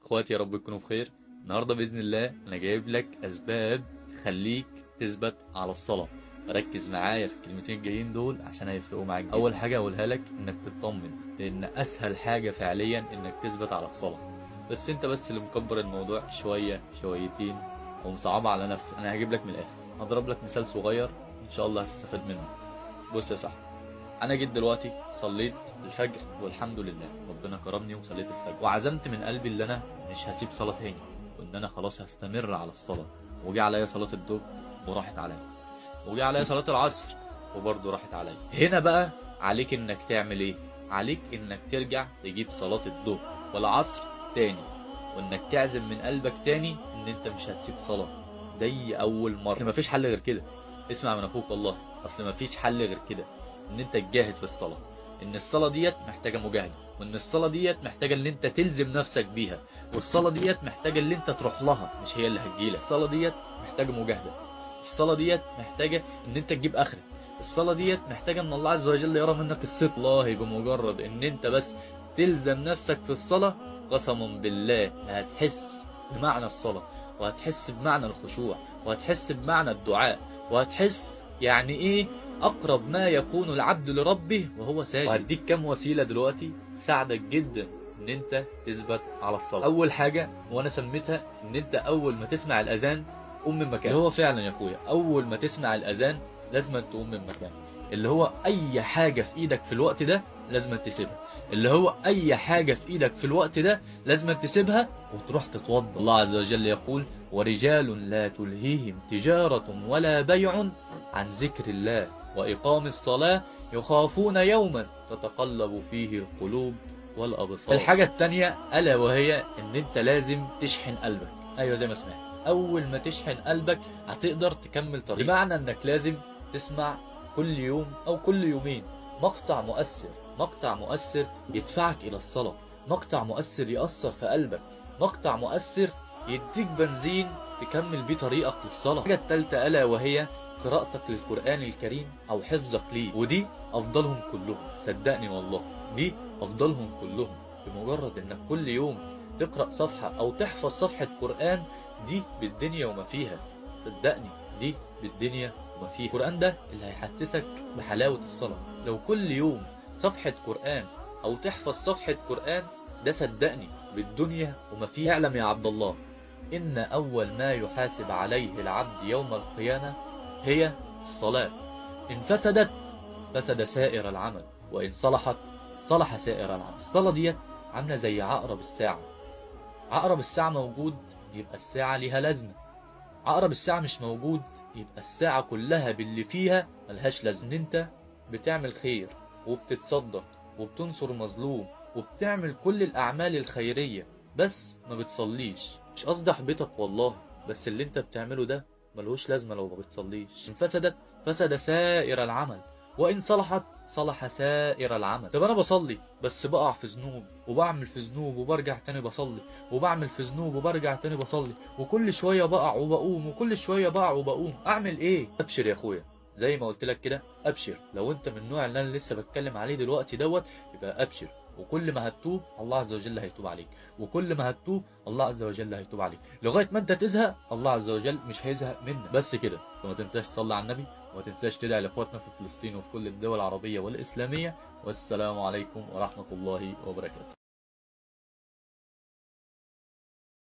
اخواتي، يا رب تكونوا بخير. النهارده باذن الله انا جايب لك اسباب تخليك تثبت على الصلاه. ركز معايا في الكلمتين الجايين دول عشان هيفرقوا معاك جدا. اول حاجه اقولها لك انك تطمن، لان اسهل حاجه فعليا انك تثبت على الصلاه. بس انت اللي مكبر الموضوع شويه شويتين ومصعبه على نفسك. انا هجيب لك من الاخر، هضرب لك مثال صغير ان شاء الله هتستفاد منه. بص يا صاحبي، انا جيت دلوقتي صليت الفجر والحمد لله ربنا كرمني وصليت الفجر، وعزمت من قلبي ان انا مش هسيب صلاه تاني، وان انا خلاص هستمر على الصلاه. وجي عليا صلاه الظهر وراحت عليا، وجي عليا صلاه العصر وبرضه راحت عليا. هنا بقى عليك انك تعمل ايه؟ عليك انك ترجع تجيب صلاه الظهر والعصر تاني، وانك تعزم من قلبك تاني ان انت مش هتسيب صلاه زي اول مره. اصل مفيش حل غير كده، اسمع من اخوك والله، اصل مفيش حل غير كده، ان انت تجاهد في الصلاه. ان الصلاه ديت محتاجه مجاهده، وان الصلاه ديت محتاجه ان انت تلزم نفسك بيها، والصلاه ديت محتاجه ان انت تروح لها مش هي اللي هتجيلك. الصلاه ديت محتاجه مجاهده، الصلاه ديت محتاجه ان انت تجيب اخرك، الصلاه ديت محتاجه ان الله عز وجل يرى منك الصدق. والله بمجرد ان انت بس تلزم نفسك في الصلاه قسما بالله هتحس بمعنى الصلاه، وهتحس بمعنى الخشوع، وهتحس بمعنى الدعاء، وهتحس يعني ايه اقرب ما يكون العبد لربه وهو ساجد. وهديك كام وسيله دلوقتي تساعدك جدا ان انت تثبت على الصلاه. اول حاجه وانا سميتها ان انت اول ما تسمع الاذان قوم من مكانك. اللي هو فعلا يا اخويا اول ما تسمع الاذان لازم تقوم من مكانك، اللي هو اي حاجه في ايدك في الوقت ده لازم تسيبها، اللي هو اي حاجه في ايدك في الوقت ده لازم تسيبها وتروح تتوضا. الله عز وجل يقول: ورجال لا تلهيهم تجاره ولا بيع عن ذكر الله وإقام الصلاة يخافون يوما تتقلب فيه القلوب والأبصار. الحاجة التانية ألا وهي إن أنت لازم تشحن قلبك. أيوة زي ما سمعت، أول ما تشحن قلبك هتقدر تكمل طريقك، بمعنى إنك لازم تسمع كل يوم أو كل يومين مقطع مؤثر، مقطع مؤثر يدفعك إلى الصلاة، مقطع مؤثر يأثر في قلبك، مقطع مؤثر يديك بنزين تكمل بيه طريقك للصلاة. الحاجة التالتة ألا وهي قراءتك للقرآن الكريم أو حفظك ليه، ودي أفضلهم كلهم، صدقني والله دي أفضلهم كلهم. بمجرد إنك كل يوم تقرأ صفحة أو تحفظ صفحة قرآن، دي بالدنيا وما فيها، صدقني دي بالدنيا وما فيها. القرآن ده اللي هيحسسك بحلاوة الصلاة. لو كل يوم صفحة قرآن أو تحفظ صفحة قرآن، ده صدقني بالدنيا وما فيها. اعلم يا عبد الله إن أول ما يحاسب عليه العبد يوم القيامة هي الصلاة. إن فسدت فسد سائر العمل، وإن صلحت صلح سائر العمل. الصلاة ديت عاملة زي عقرب الساعة. عقرب الساعة موجود يبقى الساعة ليها لازمة، عقرب الساعة مش موجود يبقى الساعة كلها باللي فيها ملهاش لازمة. انت بتعمل خير وبتتصدق وبتنصر مظلوم وبتعمل كل الأعمال الخيرية بس ما بتصليش. مش قصدي احبطك والله، بس اللي انت بتعمله ده ملهوش لازمة لو ما بتصليش. إن فسدت فسد سائر العمل، وإن صلحت صلح سائر العمل. طب أنا بصلي بس بقع في ذنوب، وبعمل في ذنوب وبرجع تاني بصلي، وبعمل في ذنوب وبرجع تاني بصلي، وكل شوية بقع وبقوم، وكل شوية بقع وبقوم، أعمل إيه؟ أبشر يا أخويا، زي ما قلت لك كده أبشر. لو أنت من النوع اللي أنا لسه بتكلم عليه دلوقتي دوت، يبقى أبشر. وكل ما هتتوب الله عز وجل هيتوب عليك، وكل ما هتتوب الله عز وجل هيتوب عليك، لغايه ما انت تزهق الله عز وجل مش هيزهق منك. بس كده. فما تنساش تصلي على النبي، وما تنساش تدعي لاخواتنا في فلسطين وفي كل الدول العربيه والاسلاميه. والسلام عليكم ورحمه الله وبركاته.